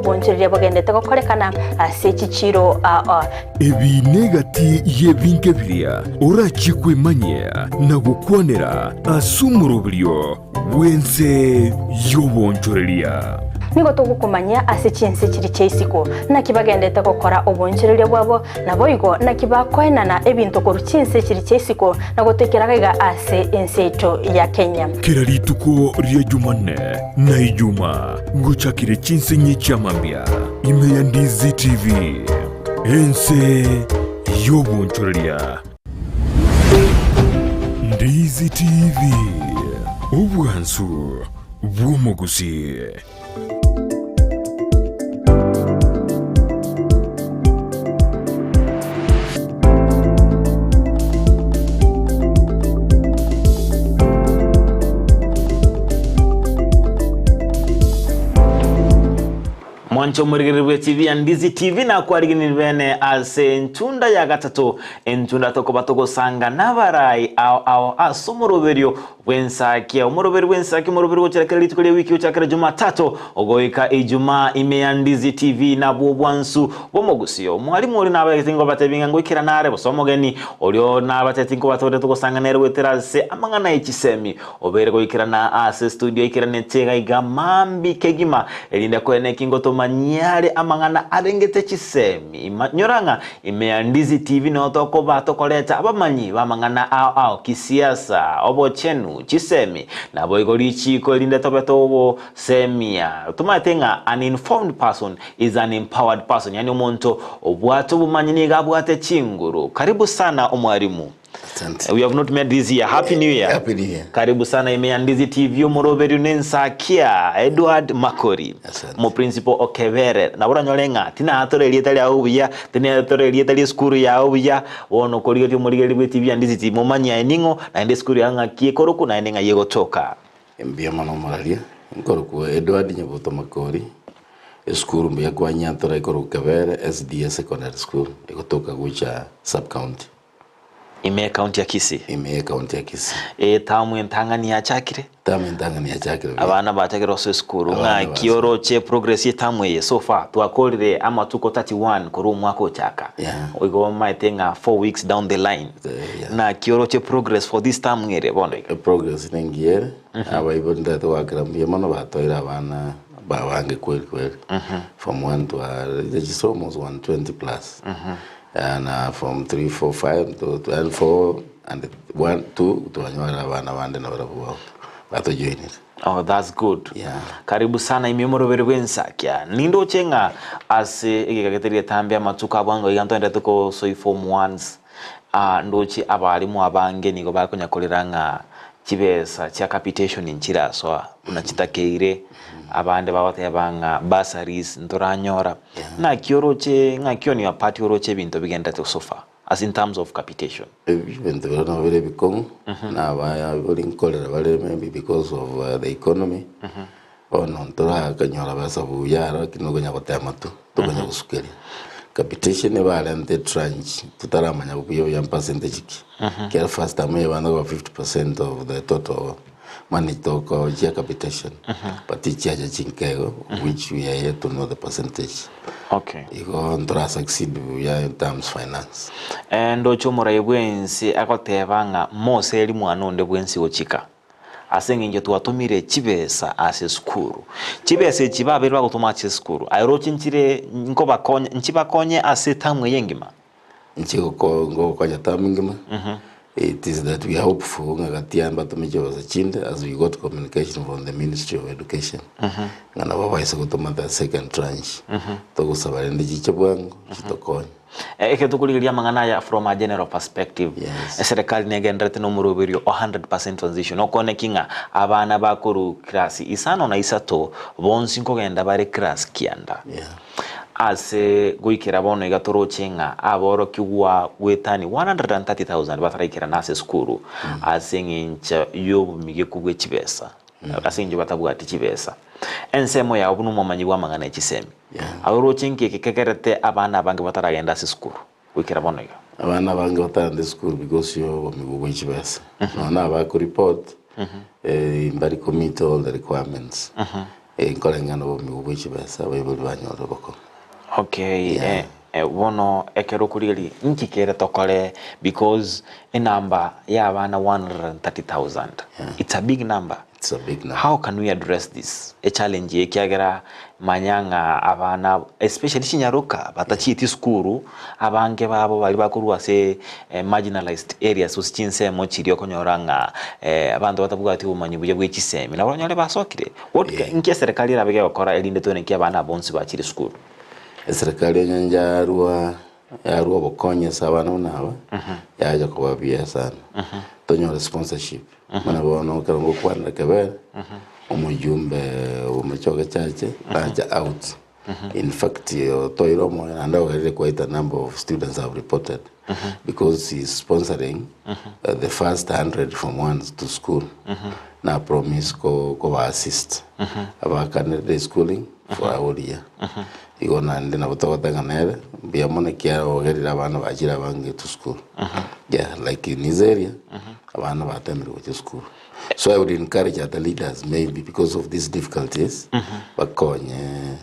Bonjirire bagendete gukorekana Sec.School ebi negati yebinkebirya urachikwemanya na gukwanira asumurubiryo wense yobonjoreria nigo tugukumanya Sec.School kiri Kisii na kibagendete gukora obonjirire bwabo nabo igo na kibakwenana ebintu kurukinse kiri Kisii na gutekeraga enseto ya Kenya kirarituko rya Jumanne na Ijuma guchakire kinse nyichamambia ime ya Ndizi TV ense yobonjoreria Ndizi TV ubwansu bw'umugusii. Mwancho murigirwe TV and Ndizi TV na kwarigini bene ase ntunda ya gatatu entunda toko batoko sanga nabarai au asumuroberio wensakia umuroberi wensaki umuroberi wocherekera litukole wiki uchakera Jumatatu ogoika Ijumaa ime ya Ndizi TV na bubwansu bomogusio mwalimu uri nabatingo batebinga ngo ikira nare bosomogeni olio nabatetingo batore toko sanga nere weterase amangana ikisemi obere go ikira na ase studio ikira netega igamambi kegima elinda kwene kingoto manyare amangana arengete chisemi nyoranga ime ya Ndizi TV no toko batokoleta abamanyi bamangana au kisiasa obochenu chisemi na boigori chiko linda tobeto semia tumatenga an informed person is an empowered person yani umuntu obwato bumanyini gabwate chinguru karibu sana omwarimu. We have not met this year. Happy New Year. Happy New Year. Karibu sana ime ya Ndizi TV umuroberi nensakia Edward Makori mo principal o Kebere na bora nyolenga tina atore lietali ahuya tina atore lietali skuru ya ahuya wono koligeti umurigeri TV ya Ndizi TV momanya eningo na ende skuru yanga kiekoroku na enenga yego toka mbia mano maralia nkoroku Edward Nyabuto Makori skuru mbia kwa nyantora ikoroku Kebere SDS Secondary School ikotoka gucha sub county ime county ya Kisii. Ime county ya Kisii. Tamu entangani ya chakire. Tamu entangani ya chakire. Abana batakira so skuru nga kioro che progress tamu ye so far twakorire ama tuko 31 kuru mwako chaka. We go maitenga 4 weeks down the line. Na kioro che progress for this time ngere bono. Progress nengiere. Aba ibonda to wakrambia mano batoira abana bawange kweli. From 1 to it's almost 120 plus. And from 3, 4, 5 to 12, 4 and 1, 2 to wande na warabu bato join it. Oh, that's good. Yeah. Karibu sana imemoro verwensa kya. Nindo chenga ase ikagateria tambia matuka abango iganto ndatuko so form 1s. Ndochi abalimu abange nigo bakonyakoleranga kibesa kya capitation inchiraso unachitakeire abande babate banga basaris ntoranyora na kioroche ngakyo ni apati oroche bintu bigenda to sofa as in terms of capitation bintu no very bikong na ba boling kolera bale maybe because of the economy ono ntora kanyora basabu yara kinogonya kotematu togonya kusukeri capitation ebalente tranche tutaramanya kuyo ya percentage ki kera first time bana 50% of the total money toko ya capitation but it's ya chinkego which we are yet to know the percentage. Okay. Iko ndra succeed ya in terms finance and ocho moraye bwensi akotebanga mose eli mwana onde bwensi ochika asenge nje twatumire kibesa ase skuru kibesa kibabere bagutuma ase skuru ayro chinchire nko bakonye nchibakonye ase tamwe yengima nchiko ko ngo kwanya tamingima. It is that we are hopeful ngatian batumijo was chinde as we got communication from the Ministry of Education ngana baba isa kutuma the second tranche to kusabale ndichiche bwangu chitokonya eke tukuligiria mangana ya from a general perspective. Serikali negendrete no muroberio 100% transition okone kinga abana bakuru class isano na isato bonsi nkogenda bare class kianda ase guikira bono igatoro chenga aboro kiwa wetani 130,000 bataraikira nase skuru ase ngincha yobu mige kugwe chibesa ase nje batabwati chibesa ensemo ya obuno momanyi bwa mangana ekisemi aboro chenke kekerete abana bange bataragenda ase skuru guikira bono abana bange batagenda skuru because yo migugwe chibesa nona ba ku report mbari commit all the requirements inkolengana bo mibuchi besa bayibuli banyora boko. Okay, wono ekero kuriri nkikere tokore because a number ya abana 130,000. It's a big number. It's a big number. How can we address this? A challenge ekiagera manyanga abana especially Chinyaruka batachiti skuru abange babo bali bakurwa se marginalized areas usichinse mo chirio konyoranga abantu batavuga ati umanyi buje bw'ikisemi na banyole basokire. What nke serikali irabege gukora elinde tone ki abana bonsi bachiri skuru? Serikali nyanjarwa yarwa bokonye sabana unaba yaje kubabia sana tonyo sponsorship mana bono karongo kwanda Kebere umujumbe umuchoka chache aja out. In fact toiromo and already quite a number of students have reported because he's sponsoring the first 100 from ones to school. Na promise ko assist about candidate schooling for a whole year. Igona ndina butawatanga nere bia mona kia ogerira abana bajira bange to school. Yeah, like in this area abana batendere go to school. So I would encourage other leaders maybe because of these difficulties bakonye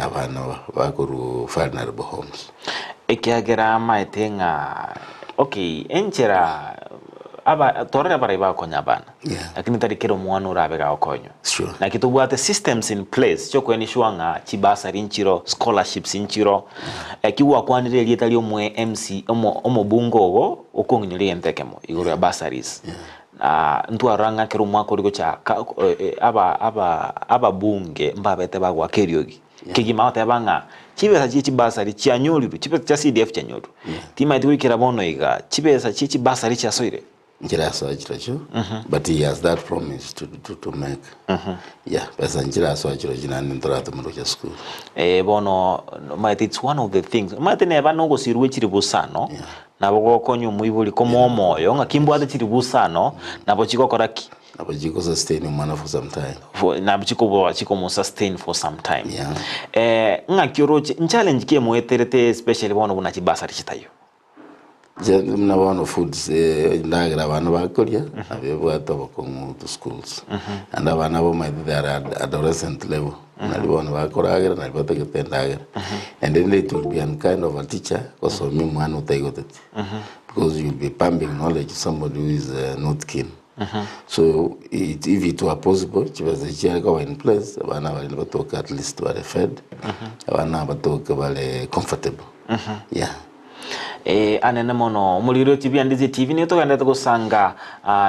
abana bakuru vulnerable homes. Ekiagera maetenga okay enchera aba torera baraiba konya bana. Lakini tarikero mwana urabega okonyo. Sure. Na kitubwate systems in place cyo kwenishwanga chibasa rinchiro scholarships inchiro kiwa kwanire lietali omwe MC omobungo ogo okongnyire entekemo iguru ya basaris. Ntwaranga kero mwako liko cha aba bunge mbabete bagwa keriogi. Kigima otabanga chibesa chibasari chianyoliru chibesa cha CDF chanyolu. Tima itiwikira bono iga chibesa chibasari chasoire. But he has that promise to make. Yeah, but school. Bono, it's one of the things. Might never know was Chiribusano. Nabogo konyu muibuli komo moyo, nga kimbo ade Chiribusano, Nabochiko koraki. Nabochiko sustain mana for some time. Nabochiko sustain for some time. Yeah. Nga kyoroche, challenge kie mueterete, especially one of Nachibasa Richitayo. Mna one foods ndagira abana bakoria abebwato bakomu to schools and abana bo my there adolescent level nalibona bakoragira nalibategetendagira and then it will be a kind of a teacher because me mwana utaigotet because you'll be pumping knowledge to somebody who is not keen. So if it were possible chibaze go in place abana bali batoka at least were fed abana batoka bale comfortable. Yeah. Anene mono muliro TV and Ndizi TV ni tokanda kusanga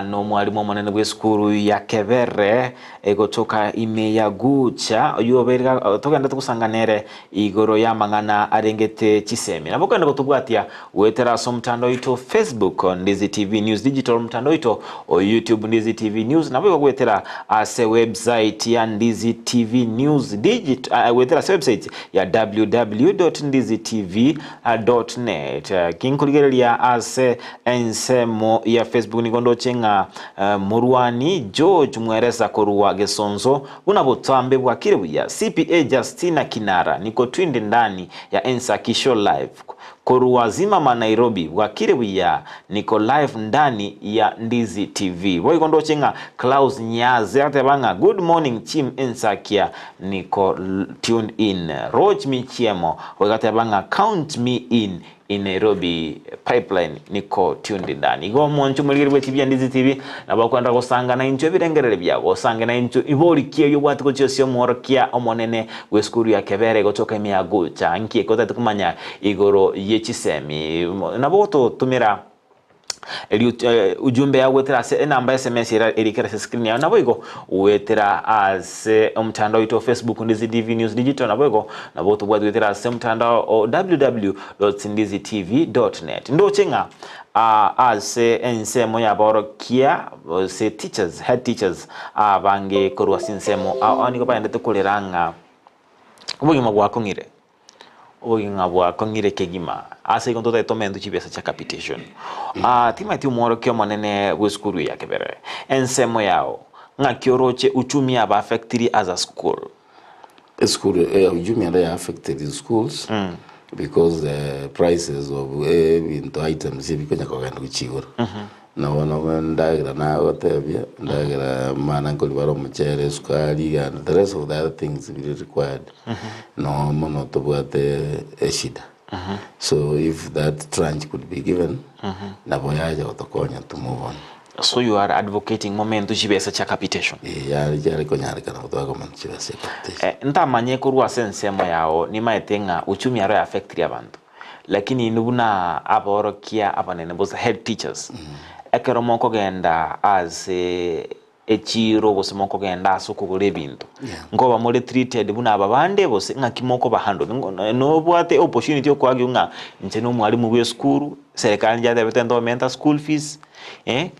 no mwalimu monene bwe skuru ya Kebere egotoka ime ya gucha yoberga tokanda kusanga nere igoro ya mangana arengete chisemi nabokanda kutubwatia wetera so mtando ito Facebook Ndizi TV News Digital mtando ito o YouTube Ndizi TV News nabwo gwetera ase website ya Ndizi TV News Digital wetera website ya www.ndizitv.net kinkuligerelia ase ensemo ya Facebook nikondo chenga Muruani George mwereza koruwa gesonzo unabotambe bwakire buya CPA Justina Kinara niko twinde ndani ya Sec.School live koruwa zima Nairobi bwakire buya niko live ndani ya Ndizi TV boyikondo chenga Klaus Nyaze atebanga good morning team Sec niko tuned in Roach Michiemo wakatebanga count me in Nairobi pipeline niko tuned ndani go moncho mulirwe TV Ndizi TV nabakwanda gusanga na incho birengerere byabo osanga na incho iborikie yo bwati ko cyose omorokia omonene we skuru ya Kebere gotoka imiago chanki ko tatukumanya igoro yechisemi naboto tumira ujumbe ya wetera se namba SMS erikera se screen ya naboigo wetera as mtandao ito Facebook Ndizi TV News Digital naboigo naboto bwa wetera se mtandao www.ndizitv.net ndo chenga as ensemo ya borokia se teachers head teachers abange korwa sinsemo aniko pa ndete koleranga ubugima bwakongire oginga bwa kongire kegima ase konto ta tomendo chibesa cha capitation timati umoro kyo monene we skuru ya Kebere ensemo yao nga kyoroche uchumi aba affected as a school uchumi aba affected in schools because the prices of into items bikonya kwa gandu chiworo na wana ndagira na gotebia ndagira mana ngolibaro muchere sukari and the rest of the other things we required no mono to bwate eshida so if that tranche could be given na boyaja otokonya to move on. So you are advocating momento chibesa cha capitation. Yari konyari kana kutoka kwa chibesa capitation. Ntamanye kurwa sensemo yao ni maetenga uchumi aro affect abantu. Lakini nubuna aborokia abanene boza head teachers. Ekero moko genda as echiro bose moko genda asukugura ebintu. Ngoba muri treated buna ababande bose ngakimoko bahando. No bwate opportunity yo kwagi nga nche no mwalimu we school serikali njade betendo menta school fees.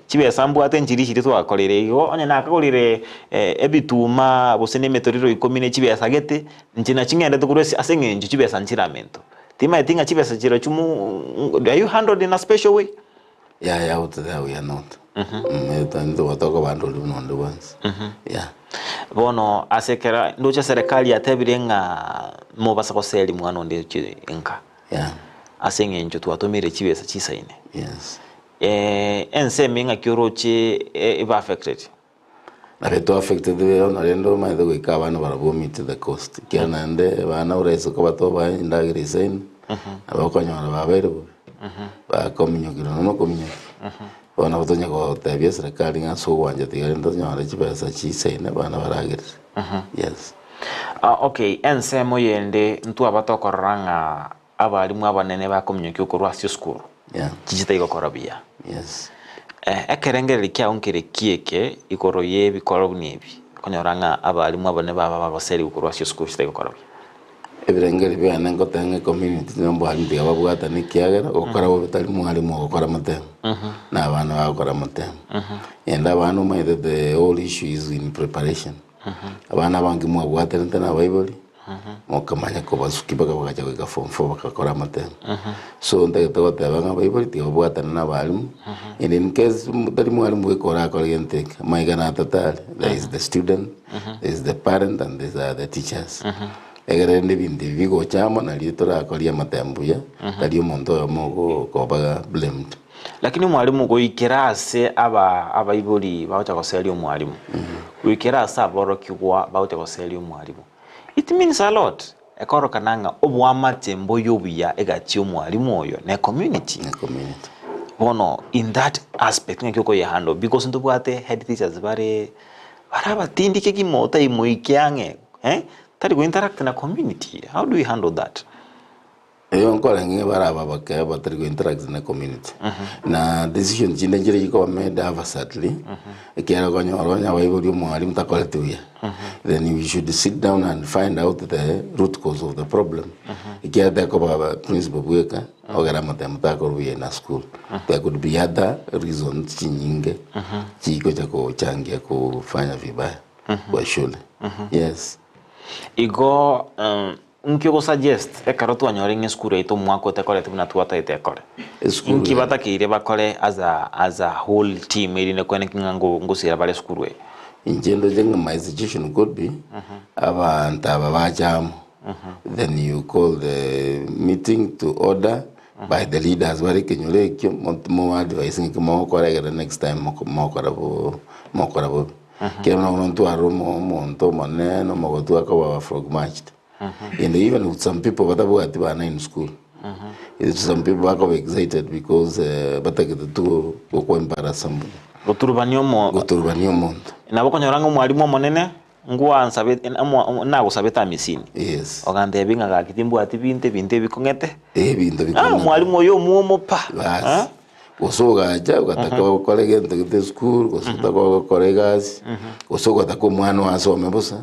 Chibesa mbwate njirishiri twakorere igo onye nakakorire ebituma bose ne metoriro ikomine chibesa gete nchina chingende tukuresi asenge nje chibesa nchiramento. Tima tinga chibesa chiro chumu are you handled in a special way? Yeah, out there we are not. Ndo watoko bandoli unondo once. Yeah. Bono asekera ndocha serikali yatebirenga mobasa ko seli mwana nde inka. Yeah. Asenge nje twatomire chibesa chisaine. Yes. Ense minga kyoroche eba affected. Abeto affected we on arendo ma de ka bana barabo meet the cost. Kiana nde bana ureso ko bato ba indagiri sen. Abakonyora babero. Ba kominyo kino no kominyo. Bona botonya ko tabia serikali nga so wanja tigari ndo nyora chibesa chisaine bana baragiri. Yes. Okay, ense moyende ntu abatokoranga abalimu abanene ba kominyo kyokorwa Sec.School. Yeah. Chijita igokorabia. Yes. Ekerengere kya onkere kieke ikoroye bikoro bnebi. Konyoranga abalimu abane baba baseri ukorwa Sec.School chita igokorabia. Ebirengere bya nango tanga community nombo handi ababwata nikiagera okora obitali mwalimu okora matem. Na abana bakora matem. And abana maide the whole issue is in preparation. Abana bangi mwabwata ntana Bible. Mokamanya ko basukiba bakaja kwiga form 4 bakakora matem. So ndagetoka tabanga Bible tibabwata na abalimu. And in case mutari mwalimu wekora akora yenteka maigana total there is the student, there is the parent and there are the teachers. Egerende bindi bigo chama na litora akoria matembuya taliyo mondo yomo ko baga blamed. Lakini mwalimu go ikirase aba iboli bauta ko seli mwalimu. Wikirasa borokigwa bauta ko seli mwalimu. It means a lot. Ekoro kananga obwama tembo yobuya egati mwalimu oyo na community. Bono in that aspect ngeko ye handle because ndubwate head teachers baraba tindike kimota imoikiange tari go interact na community. How do we handle that? Eyo nkola nge baraba bakaya batari go interact na community. Na decision jinde jire yiko made adversely. Ekera gonyoranya bayibuli mwalimu takoletuya. Then we should sit down and find out the root cause of the problem. Ekera tako baba principal bueka ogara matemta koruye na school. There could be other reasons chinyinge. Chiko chako changia kufanya vibaya kwa shule. Yes. Igo nkyo suggest ekarotu anyoringe school ito mwako tekole tuna tuwata itekole. Nki batakire bakole as a whole team iri ne kwene kingango ngusira bale school we. Injendo jenga my suggestion could be abantu ababajamo. Then you call the meeting to order by the leaders bari kenyole kyo mo advising kimo korega the next time mo korabo. Kema unontu aromo monto maneno magotu akawa frog matched. And even with some people batabuati bana in school. Some people are excited because batagete tu ko embarrassing. Goturbanyo mo. Na bokonyoranga mwalimu monene ngwa nsabet na gusabeta misini. Yes. Ogande binga ga kitimbu ati binte bikongete. Binte bikongete. Mwalimu yo muomo pa. Osoga aja ukataka gukora gento gite school gusutaka gukora gas osoga tako mwana wasome busa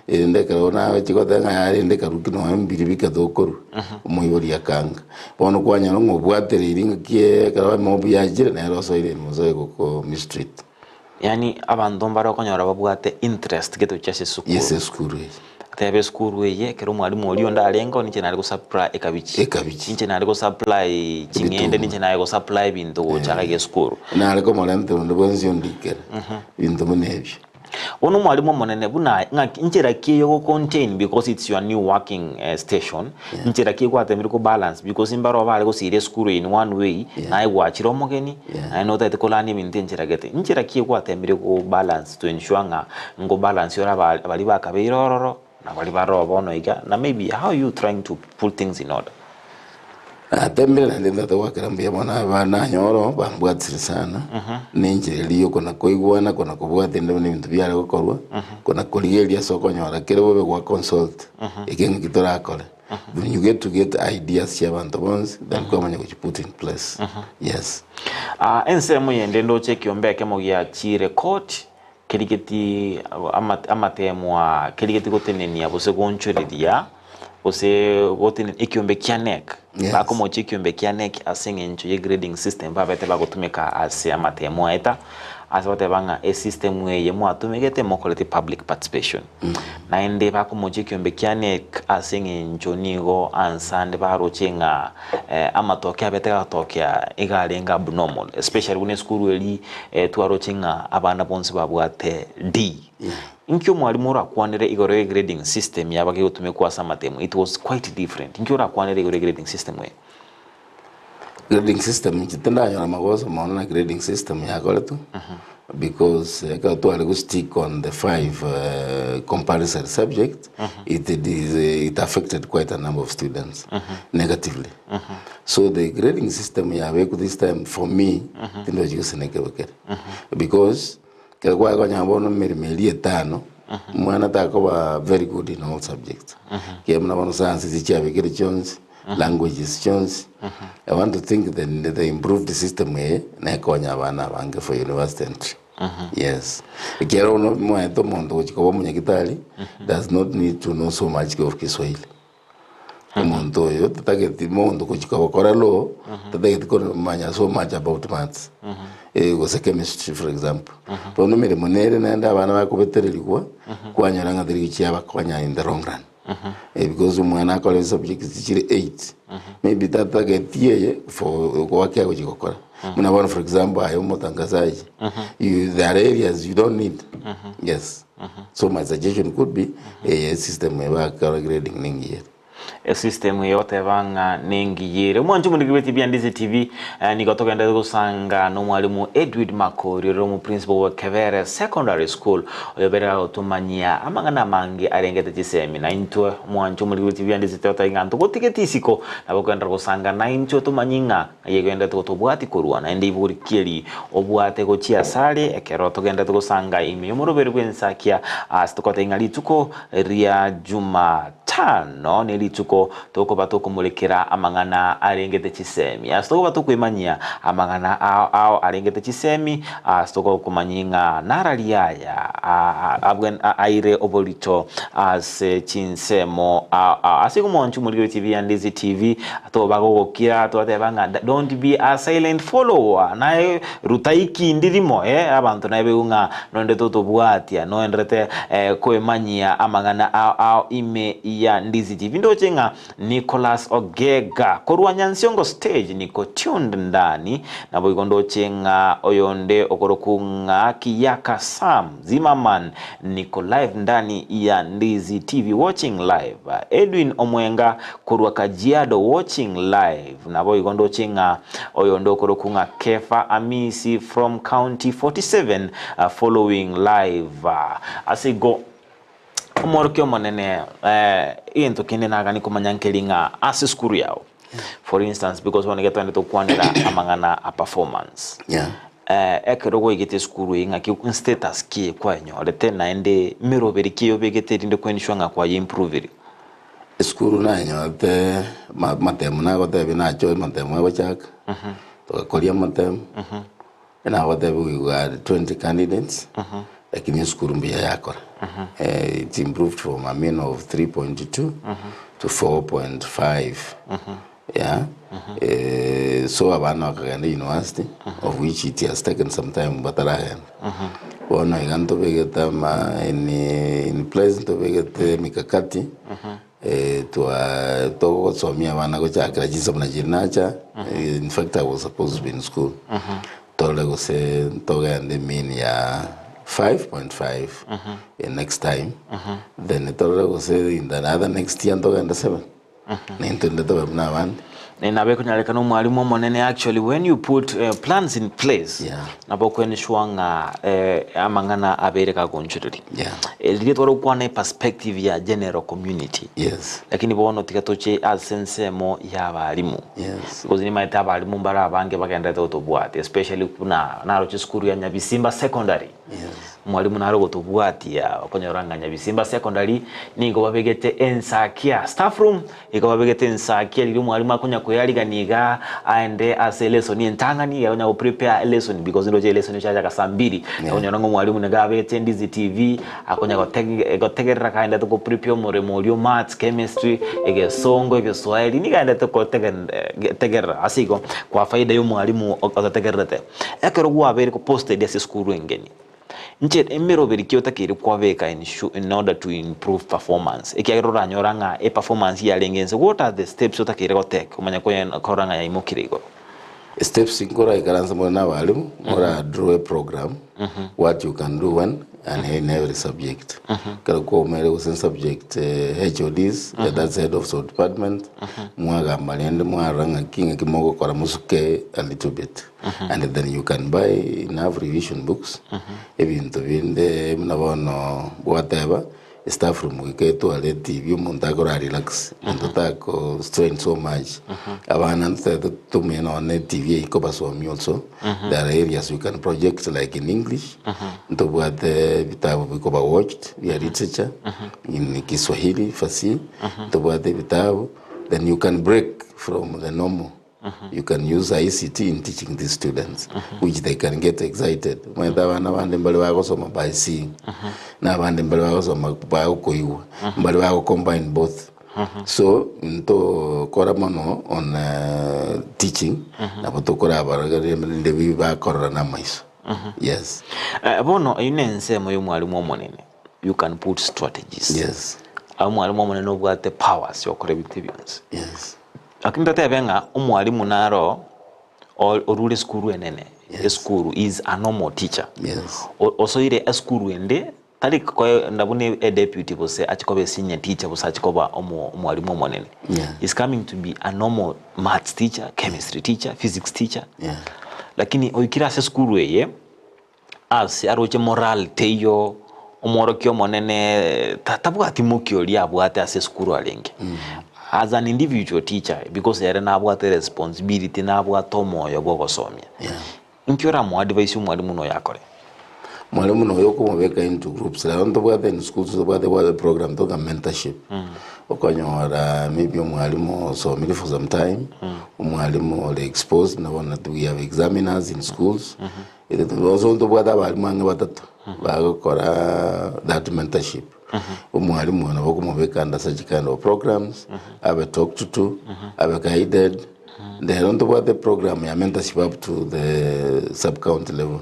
ndeka ona chikota ngayari ndeka rukino ambiri bikadokoru umuyori yakanga bono kwanya no mubwatere iringa kie karawa mobu yajire na roso ile muzoe ko mistreat. Yani abantu mbaro konyora babwate interest geto chase school. Yes school. Tebe school weye kero mwalimu oli onda alenga niche nali go supply ekabichi niche nali go supply chingende niche nali go supply bintu chaka ge school na aliko molante ndo bonzi ondikera bintu munebyo Ono mwalimu monene buna nchera kiyo go contain because it's your new working station. Nchera kiyo kwa temiri ko balance because imbaro bale go serious school in one way na iwa chiromo geni I know that ko lani minti nchera gete. Nchera kiyo kwa temiri ko balance to ensure nga ngo balance yora bali ba kabirororo na bali ba robono iga na maybe how you trying to put things in order. Tembe na ndenda to wakira mbia mwana bana nyoro bambwatsira sana ninjiriyo kona koigwana kona kubwate ndo ni bintu byare gukorwa kona kurigeria soko nyora kire bobe gwa consult ikintu kitorakore when you get to get ideas ya bantu bonse then komanya ku put in place yes ense muyende ndo chekiombeke mugia chi record kirigeti amatemwa kirigeti gotenenia bose gonchuriria ose goten ekiombe kianek bako moche ekiombe kianek asinge ncho ye grading system babete bagotumika ase amatemo eta asabate banga a system we yemo atumegete mokolete public participation na ende bako moche ekiombe kianek asinge ncho nigo ansande barochenga amatoke abete gatokya igarenga abnormal especially when school eli twarochenga abana bonse babwate D inkyo mwalimu rakwanire igore grading system yabage gutume kwasa matemo it was quite different inkyo rakwanire igore grading system we grading system kitenda yana magoso maona grading system yakole tu because ka to ali stick on the 5 comparison subject it affected quite a number of students negatively so the grading system yabe ku this time for me tindo jiseneke because kwa kwa nyambono meri etano mwana takoba very good in all subjects kemna bono science zichabe kire chons languages chons I want to think that they improved the system na konya bana bange for university entry yes kero no mwa to mondo chikobo munyakitali does not need to know so much of Kiswahili mondo yo tatageti mondo kuchikobo koralo tatageti ko manya so much about maths was a chemistry for example pono mere monere naenda abana bakubetereri kwa nyaranga thiri chiaba kwanya in the long run because umwana akole subjects chiri 8 maybe tatageti for kwa kia kuchikokora muna bona for example ayo motangazaji there are areas you don't need yes so my suggestion could be a system where grading ningi a system yote banga nengi yere mwanju muri gibeti bya Ndizi TV nikotoka ndeza gusanga no mwalimu Edward Makori mu principal wa Kebere Secondary School oyobera otumanyia amangana mangi arengete chisemi na into mwanju muri gibeti bya Ndizi tota inganto gotigetisiko nabokenda gusanga na into tumanyinga yegenda totobwati kurwa na ndi buri kiri obwate go chiasale ekero togenda gusanga imyomoro berwensakia asitokota ingali tuko ria juma tano nelituko toko batoko mulekera amangana arengete chisemi astoko batoko imanyia amangana ao arengete chisemi astoko kumanyinga naraliaya abwen aire obolito as chinsemo asikumonchu muri TV and Ndizi TV to bagogokira to atebanga don't be a silent follower na rutaiki ndirimo abantu na beunga nonde toto bwatia no endrete ko imanyia amangana ao ime ya Ndizi TV ndo chenga Nicholas Ogega korwa nyansiongo stage niko tuned ndani na boigondo chenga oyonde okorokunga kiyaka Sam Zimmerman niko live ndani ya Ndizi TV watching live Edwin Omwenga korwa Kajiado watching live na boigondo chenga oyonde okorokunga Kefa Amisi from county 47 following live asigo umorokyo monene into kinde nagani kumanyankelinga Sec.School yao for instance because when get to kwandira amangana a performance ekerogo igite school inga ki status ki kwanyo lete na ende miroberi kiyo begete inde kwenishwanga kwa improve school na nyote matemu na gote binacho matemu abachaka to kolia matemu na gote we got 20 candidates lakini school mbia yakora it improved from a mean of 3.2 to 4.5 yeah so abana wakagenda university of which it has taken some time but arahen bona iganto begeta ma in place to begete mikakati to somia abana go chakira jinsa mna jinacha in fact I was supposed to be in school tole go se toga and mean ya 5.5 next time. Then it will say in the other next year, and 7. Actually, when you put plans in place, amangana abereka contribute. Yeah. Perspective ya general community. Yes. Lakini bono tikatoche sense mo ya balimu. Yes. Because ni maita balimu bara bange bagenda totobwate, especially kuna naroche skuru ya Nyabisimba secondary. Yes. Mwalimu naro gotobwati ya konyoranga Nyabisimba secondary ni go babegete ensakia staff room iko babegete ensakia lili mwalimu akonya kuyaliga niga aende ase lesson entangani ya onya prepare lesson because ndo je lesson chaja ka saa 2 konyoranga mwalimu nega abete Ndizi TV akonya gotegerera kaenda to prepare molio maths chemistry ege songo ege Swahili niga enda to tegera asiko kwa faida yo mwalimu otategerete ekero gwa abere ko posted ya skuru engeni nche emero berikyo takiri kwabeka in order to improve performance ekirora nyoranga performance ya lengense. What are the steps otakiri gotek kumanya ko koranga ya imokirigo? Steps inkora ikaranza mwana walimu mora draw a program what you can do when and in every subject. Kala ko umere usen subject HODs that's head of the department mwaga malende mwaranga kinga kimogo kora musuke a little bit and then you can buy enough revision books ebintu binde mnabono whatever staff room wiketo ale TV umuntu akora relax muntu tako strain so much abana ntete tumena on TV iko basomi also there are areas you can project like in English nto bwate vitabu biko ba watched via literature in Kiswahili fasihi nto bwate vitabu then you can break from the normal. You can use ICT in teaching these students, which they can get excited. Mwendabana bande mbali wako soma by seeing. Na bande mbali wako soma by ukoiwa. Mbali wako combine both. So, into koramono on teaching. Na poto korabara ndebi ba korana na maiso. Yes. Bono inense moyo mwalimu omonene. You can put strategies. Yes. Mwalimu omonene obwate powers yokore bitibionse. Yes. Akinda tebenga umwalimu naro orule skuru enene. Yes. Skuru is a normal teacher. Yes. Also ire skuru ende tali ko ndabune a deputy bose achikobe senior teacher bose achikoba umwalimu omonene. Yeah. Is coming to be a normal maths teacher, chemistry teacher, physics teacher. Yeah. Lakini oikira se skuru eye as aroche moral teyo umorokyo monene tatabwati mukyo liabwate ase skuru alenge. As an individual teacher, because there na abwate responsibility na abwate omoyo bwo gosomya. Yeah. Inkyora mu advice mwalimu no yakore. Mwalimu no yoko mubeka into groups. La ndo bwate in schools so bwate program to mentorship. Okonyora maybe mwalimu so me for some time. Mwalimu ole exposed na wana we have examiners in schools. It also ndo bwate abalimu anga batatu. Bagokora that mentorship. Mwalimu wana boko mubeka under such kind of programs. I've talked to, I've guided. They don't about the program ya mentorship up to the sub-county level,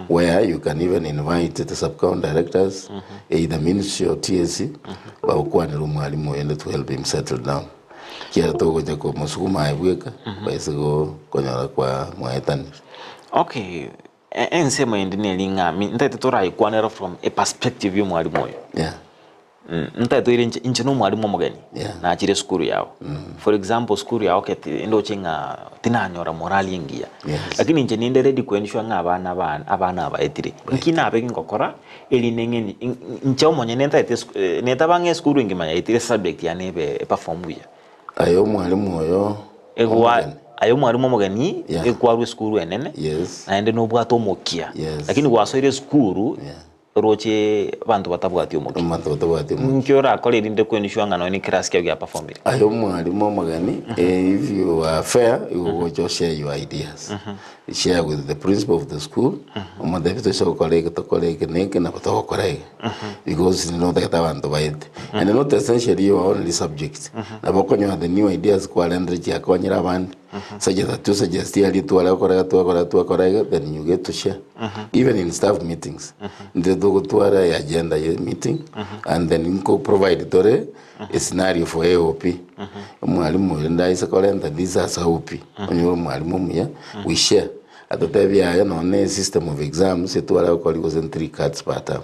where you can even invite the sub-county directors, either ministry or TSC, to help him settle down. Okay, ensema endinelinga ntete torai kwanera from a perspective y'umwalimu. Yeah. Ntete ire inchino mwalimu mugeni na achire skuru yao. For example, skuru yao keti ndo chinga tinanyora morali ingia. Lakini nje ninde ready kwenishwa abana abaetire. Nkina abeki ngokora eli nenge ncho monye neta bange skuru ngimanya itire subject ya nebe perform buya. Ayo mwalimu oyo ayo mwalimu mugeni ekwaru skuru enene. Naende no bwato mokia. Lakini wasoire skuru roche bantu batabwati omoki. Nkyora akole rinde kwenishwa ngano ni class kya perform. Ayo mwalimu mugeni if you are fair you will just share your ideas. Share with the principal of the school. Omadebito so colleague neke na bato colleague. Because you know that abantu baite. And not essentially your only subject. Na bakonyo the new ideas kwa landry ya konyira band. Suggest here to correct then you get to share. Even in staff meetings. The go to agenda meeting and then you provide a scenario for AOP. Mwalimu ndai sakolenta these are AOP. Onyo mwalimu we share atotebia no ne system of exams etwala ko was in 3 cards per term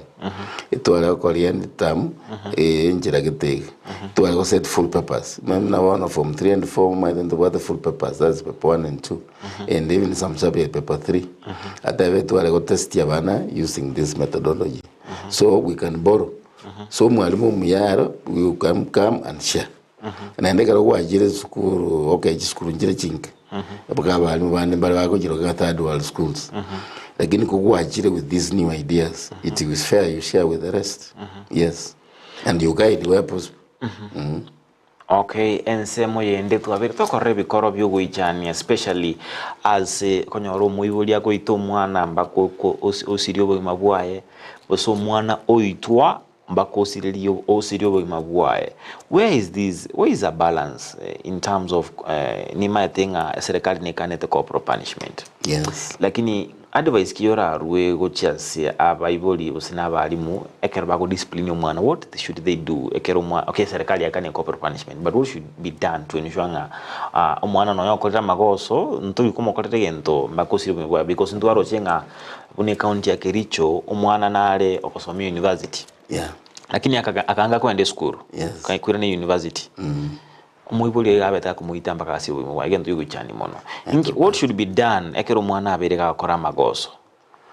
etwala ko end term njira gitege etwala ko set full papers mem na one from 3 and 4 might into what the full papers, that's paper 1 and 2 and even some subject paper 3 atebe etwala ko test ya bana using this methodology so we can borrow so mwalimu muyaro we can come and share naendeka kuajire sukuru okay sukuru njire chinke abuka abalimu bande bali bakojiro ka third world schools lakini kukuajire with these new ideas it is fair you share with the rest yes and you guide where possible Okay, ensemo yende twabere tokore bikoro by'ugwijania especially as konyoro muibulia ko itomwana mbako osirio bwima bwaye boso mwana oitwa mbako osirio bwima bwaye. Where is a balance in terms of nima tenga serikali nekanete corporal punishment? Yes. Lakini advice kiyora ruwe gochiasia abaiboli busina abalimu ekero bago discipline omwana, what should they do ekero omwana okay serikali yakane corporal punishment but what should be done to ensure nga omwana no yokorera magoso nto yukomokorera gento mbakosire bwa because ndo arochenga bune county ya Kericho omwana nale okosomia university lakini akanga kwende school kai kwira university Muibuli abeta kumuita mpaka si wagendo yugo chani mono. What should be done ekero mwana abereka akora magoso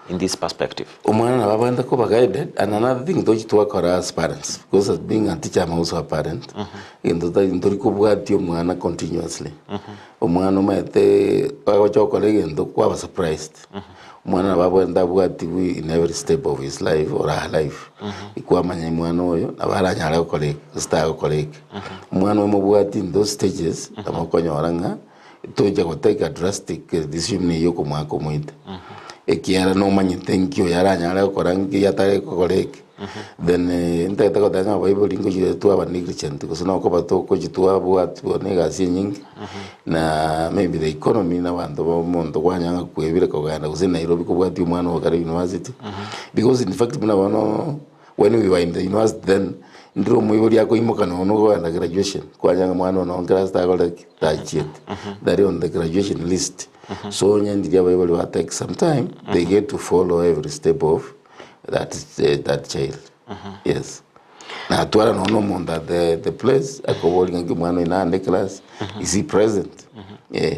in this perspective? Umwana na babanda ko guided and another thing to work as parents because as being a teacher I'm also a parent into ko bwati umwana continuously. Umwana umete agocho kolege ndo kwa surprised. Umwana babanda bwati in every step of his life or her life. Ikuwa manya mwana oyo abaranyara kolege style kolege. Umwana mu bwati in those stages amakonyoranga toja ko take a drastic decision yoko mwako mwite. Ekiara no manyi thank you yaranyara korangi yatare kolege. Then ntaita ko tanga bible ingo jire tu aba negligent because no ko bato ko jitu abwati onega nyingi na maybe the economy na bantu bomondo kwanyanga kwebire ko ganda kuze Nairobi ko bwati umwana wa kare university because in fact muna bano when we were in the university then ndiro muyibuli yako imoka no go na graduation kwanyanga mwana no class ta ko tachiet that on the graduation list so nyandi ya bible will take some time they get to follow every step of that child yes na tuara no monda the place akoboli ngi mwana ina the class is he present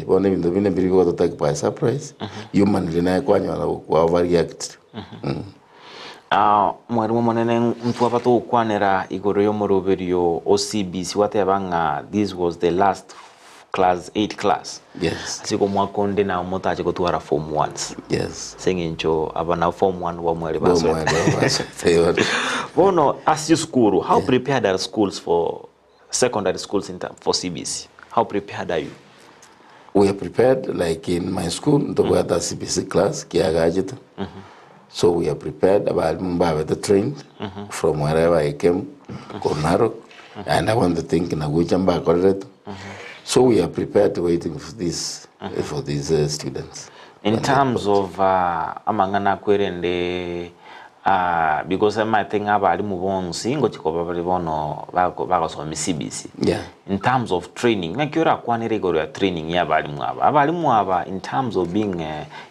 bone bindo bine biri ko take by surprise human lina kwanyala kwa overreact mwarimu monene mtu apato kwanera igoro yo moroberio OCBC watebanga this was the last class 8 class yes asiko mwakonde na motaje kutwara form 1s yes sengencho abana form 1 wa mwere baso bono as you school how prepared are schools for secondary schools for CBC? How prepared are you? We are prepared like in my school to the CBC class kiagajita so we are prepared about mumba trained from wherever I came Konaro and I want to think in a Guchamba correct. So we are prepared waiting for this for these students. In terms of amangana kwerende because I might think about bonsi ngo chikoba bali bono bako so CBC. Yeah. In terms of training, like you're kwani regular training ya abalimu aba in terms of being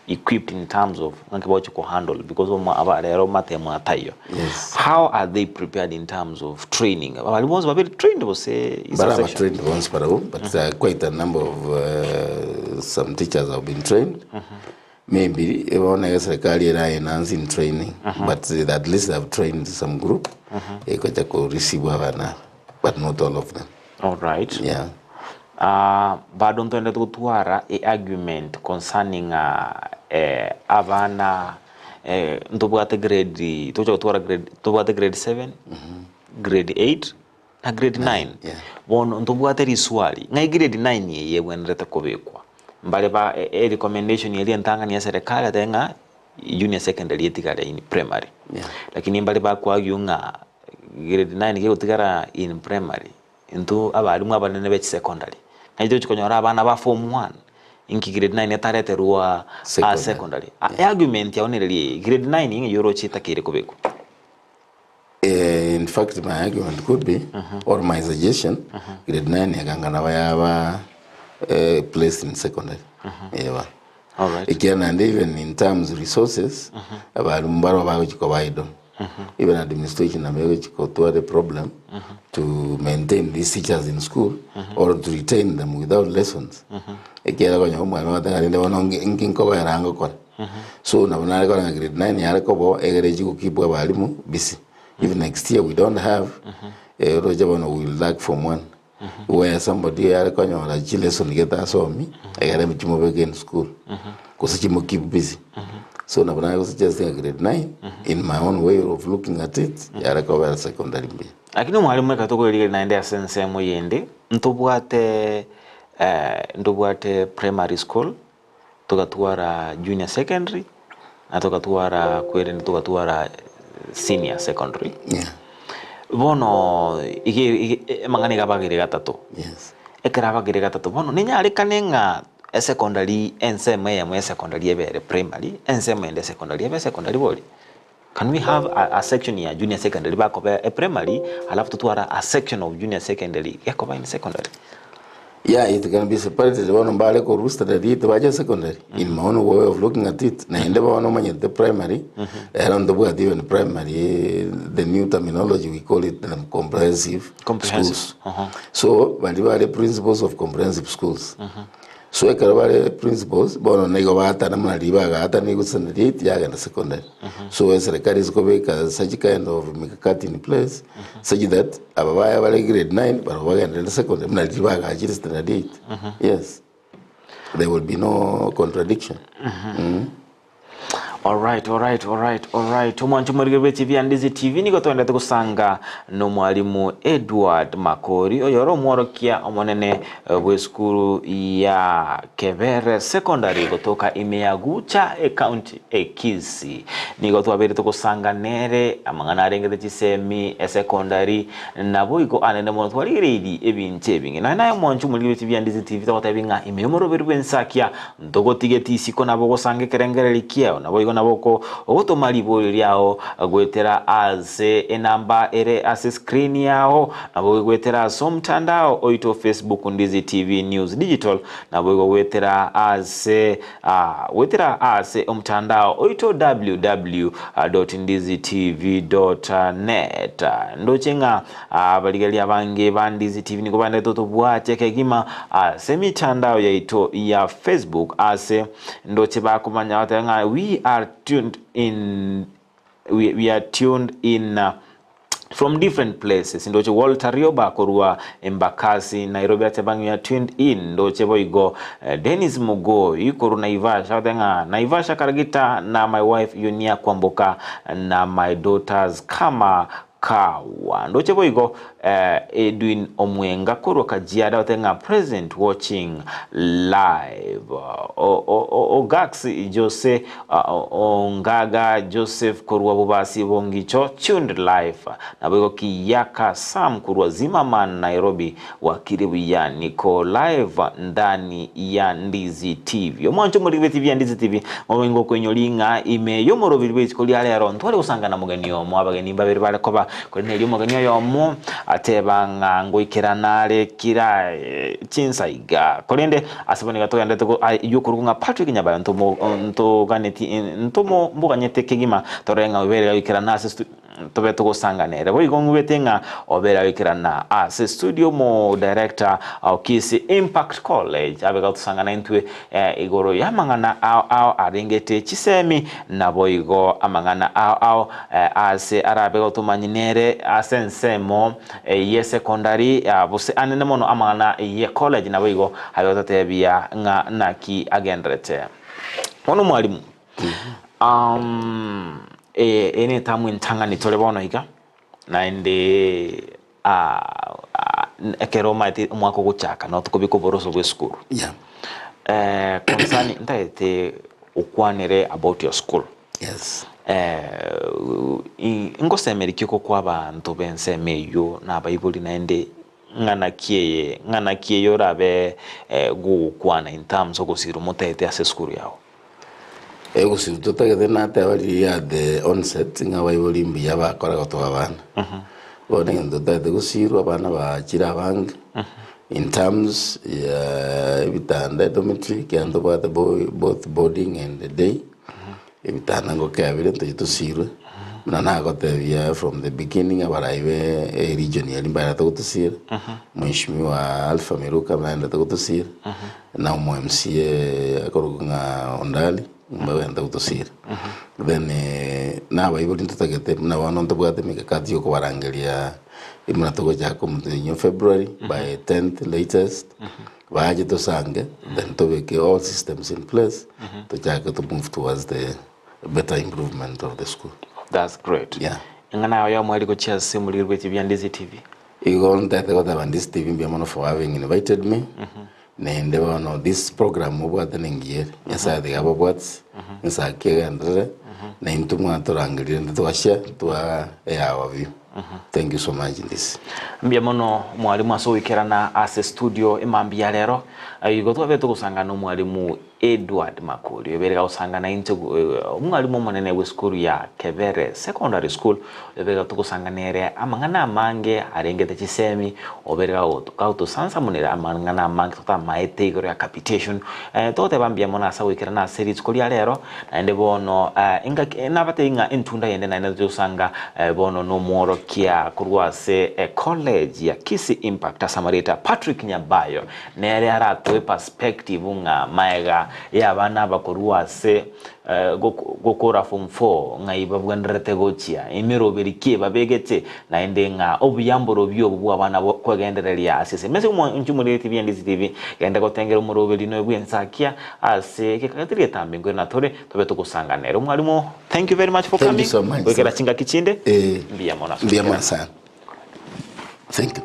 equipped in terms of ngakibacho ko handle because abalero matemo atayo. Yes. How are they prepared in terms of training? Abalimu was very trained was say is a trained once but quite a number of some teachers have been trained. Maybe one serikali enhance in training but at least they have trained some group receive but not all of them. All right. Yeah. Bado ntende tutwara argument concerning abana ntobwate grade tutwara grade 7 grade 8 na grade 9 bono ntobwate riswali ngai grade 9 yeye bwenreta kobekwa mbale ba recommendation yeli ntanga ya serikali atenga junior secondary etikara in primary lakini mbale ba kwa yunga grade 9 ke utikara in primary into abalimu abanene be secondary ngaijo chikonyora abana ba form 1 inki grade 9 etarete ruwa secondary argument ya oneleli grade 9 ingi yoro chita kire kubeko. In fact my argument could be or my suggestion grade 9 yagangana bayaba place in secondary. All right. Again, and even in terms of resources, about mbaro bago chiko waido. Even administration amego chiko to the problem to maintain these teachers in school or to retain them without lessons. Ekera ko nyomo mwana watanga nde wono nginko ba rango kwa. So na bana ko na grade 9 yare ko bo egereji ku kibwa balimu busy. Even next year we don't have roja bono will lack from one. Where somebody yare ko nyora lesson get so me egere mchimo bege in school. Kusichimo keep busy. So na bana ko suggesting grade 9 in my own way of looking at it yare ko ba secondary mbi. Lakini mwalimu katoko ile naendea sense moyende ntobwate primary school tukatwara junior secondary na tukatwara kwere tukatwara senior secondary. Yeah. Bono mangani gabagire gatatu. Yes. Ekarabagire gatatu bono ninyari kanenga secondary enseme ya secondary ebere primary enseme ende secondary ebe secondary boli. Can we have a section here junior secondary back of a primary alafu tutwara a section of junior secondary yakoba in secondary? Yeah, it can be separated. One mbale ko rooster that it waje secondary. In my own way of looking at it, na ende ba manya the primary. Around the world even primary, the new terminology we call it comprehensive schools. So, but we are the principles of comprehensive schools. So, we are principles. Bono nego bata na mna riba ga ata nego sanadit ya ga secondary. So, as serikali ziko beka such kind of mikakati in place, such that ababaya wale grade 9 barabaga in the secondary mna riba ga ajiri sanadit. Yes, there will be no contradiction. All right. Umwanchu murigebe TV and Ndizi TV niko twende kusanga no mwalimu Edward Makori oyoro mworokia omonene we school ya Kebere secondary kutoka Imeagucha county Kisii. Niko twabere tukusanga nere amangana arengete chisemi secondary nabo iko anene mono twaliredi ebinche bingi. Na umwanchu murigebe TV and Ndizi TV takotabinga imeyomoro berwensakia ndogotigeti siko nabo kusange kerengere likia nabo naboko ogotomali boli lyao gwetera aze enamba ere ase screen yao nabo gwetera so mtandao oito Facebook Ndizi TV News Digital nabo gwetera aze mtandao oito www.ndizitv.net ndochenga baligali abange ba Ndizi TV niko bande toto bwache kegima ase mitandao yaito ya Facebook ase ndoche bakumanya watanga we are tuned in from different places. Ndoche Walter Rioba korua Embakasi Nairobi atabangi ya tuned in ndoche boigo Dennis Mugo yukoru Naivasha watenga Naivasha Karagita na my wife Yunia Kwamboka na my daughters kama Kawa ndoche boigo Edwin Omwenga kuru Kajiada watenga present watching live Ogax Jose Ongaga Joseph kurua Bubasi Bongicho tuned live na boigo Kiyaka Sam kurua Zimmerman Nairobi wakiribu ya niko live ndani ya Ndizi TV omwancho muri TV ya Ndizi TV mwengo kwenyolinga ime yomoro bilwe ikoli ale aron twale usanga na mugeni omo abageni babiri bale koba kweneli mugeni yomo atebanga ngoikeranale kira chinsaiga kolende asibone gatogende to yukurunga Patrick Nyabaya ntomo mbuganyete kegima torenga ubere ikeranase tobe to sanganere boigo ngwetenga obera wikirana as studio mo director au Kisii Impact College abega tusangana intwe igoro yamangana au arengete chisemi na boigo amangana au as arabega tumanyinere asensemo ye secondary bose anene mono amangana ye college na boigo hayotatebia nga naki agendrete ono mwalimu ene tamu intanga ni tole bono higa na ende ekeroma eti mwako guchaka no tukobiko boroso we school. Yeah. Konsani ndaete ukwanere about your school. Yes. Ingoseme kiko kwa bantu benseme yo na Bible na ende ngana kiye yo rabe gukwana in terms of gusira mutete ase school yao. Gusii tutagete na tawali ya the onset nga Bible mbi yabakora goto abana. Bone ndo tete gusirwa abana ba chira bang In terms vitanda dormitory kiando bata both boarding and the day vitanda ngo Kebere to sire na got the from the beginning abaraiwe region ya limbara to sire mheshimiwa Alpha Meruka naenda to sire na MCA akoruga ondali mbaenda to sire then na baibo ntagete na wanonto bwate mikakati yo kubarangeria imnatogo jako mtenyo February by 10th latest baje to sange then to make all systems in place to jako to move towards the better improvement of the school. That's great. Yeah. Ngana yo mwali ko chia simuli with Ndizi TV. Igon that got Ndizi TV mbiamono for having invited me. Nende wono this program obwate nengier. Yasa de gabo bwats. Nsa ke andre. Na intumwa to rangiri ndo ashia to our view. Thank you so much in this. Mbiamono mwalimu asowikera na ase studio imambia lero. Igoto beto kusangana mwalimu Edward Makori berega usangana into umwalimu munene we school ya Kebere Secondary School berega tukusanganere amangana mange arengete chisemi oberega kauto sansa munera amangana mange tota maete igoro ya capitation tote bambia mona sawikira na series school ya lero na ende bono inga nabate inga intunda yende na ende usanga bono no moro kia kurwase college ya Kisii Impact Samarita Patrick Nyabayo nere aratoe perspective nga maega ya bana bakoruwase gukora form 4 ngaiba bwanderete gochia imiroberikie babegete na endenga obuyamboro byo bwa bana kwegendereria asese mese umchumuri TV Ndizi TV yenda gotengera umuroberi no bwensakia ase kekatiri tambe ngwe na tore tobe tukusanganira umwalimu. Thank you very much for coming. So much, wekera chinga kichinde mbia mona sana. Thank you.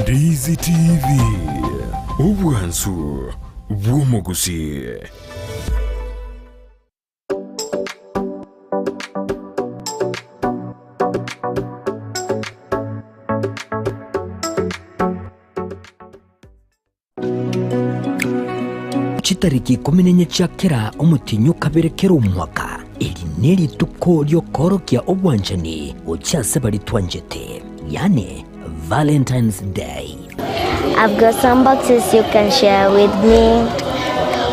Ndizi TV, ubwansu bw'omugusi. Chitariki 14 cyakera umutinyu kaberekera umwaka iri neri tuko ryo korokia obwanjani ucyase bari twanjete yani Valentine's Day. I've got some boxes you can share with me.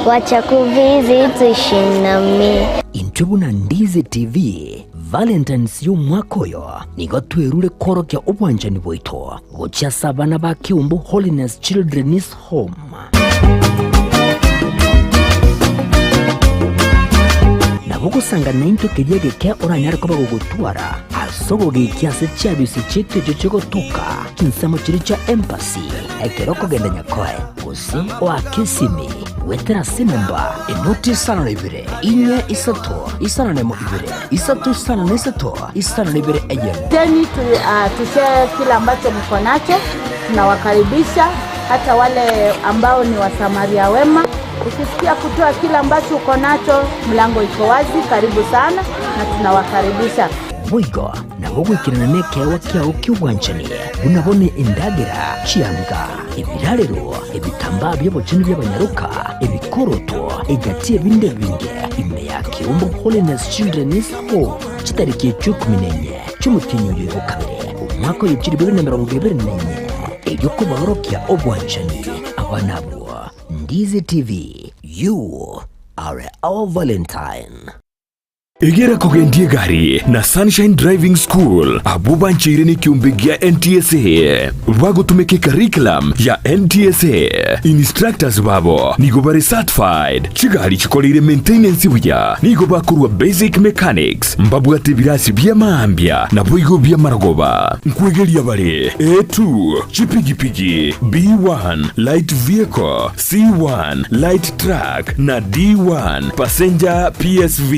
Wacha kuvisit tuishi na me. Intubu na Ndizi TV Valentine's y'umwakoyo nigo twerure korokia obwanjani bwito ucyasa abana ba Kiumbu Holiness Children's Home. Nabugusanga nainto kiriege ke oranyara ko bagutwara asogo gikyase cyabisi cyite cyo gotuka kinsamo kiri cha embassy ekero kugenda nyakoe Gusii wa Kisii wetera sinemba inoti sana libere inye isato isana nemo ibere isato sana nesato isana libere ejen teni tushare kila ambacho mko nacho, tunawakaribisha hata wale ambao ni wasamaria wema. Ukisikia kutoa kila ambacho uko nacho, mlango iko wazi, karibu sana na tunawakaribisha. Muigo na bugwikirana neke wakia ukiwanchani unabone indagira chianga ibirarero ibitamba by'abocini by'abanyaruka ibikoroto igatie binde binge ime ya Kiumbu Holiness Children's Home chitariki 14 cy'umutinyu y'uko Kebere umwaka w'ibiciri 2024 iryo kubahorokia obwanchani abanabo. Ndizi TV, you are our Valentine. Egera kugendie gari na Sunshine Driving School abuba nchireni kiumbigia NTSA wago tumeke curriculum ya NTSA instructors babo nigo bare certified chigari chikolire maintenance buya nigo bakurwa basic mechanics mbabu atibirasi bya maambia na boigo bya maragoba nkwegeria bare A2 chipigipigi B1 light vehicle C1 light truck na D1 passenger PSV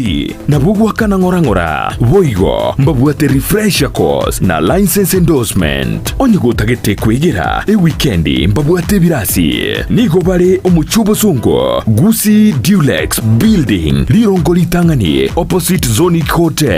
na wakana ngora boigo mbabuate refresher course na license endorsement onyigo tagete kwegera weekendi mbabuate birasi nigo bare omuchubo sungo Gusii Dulux building lirongo litangani opposite Zonic Hotel.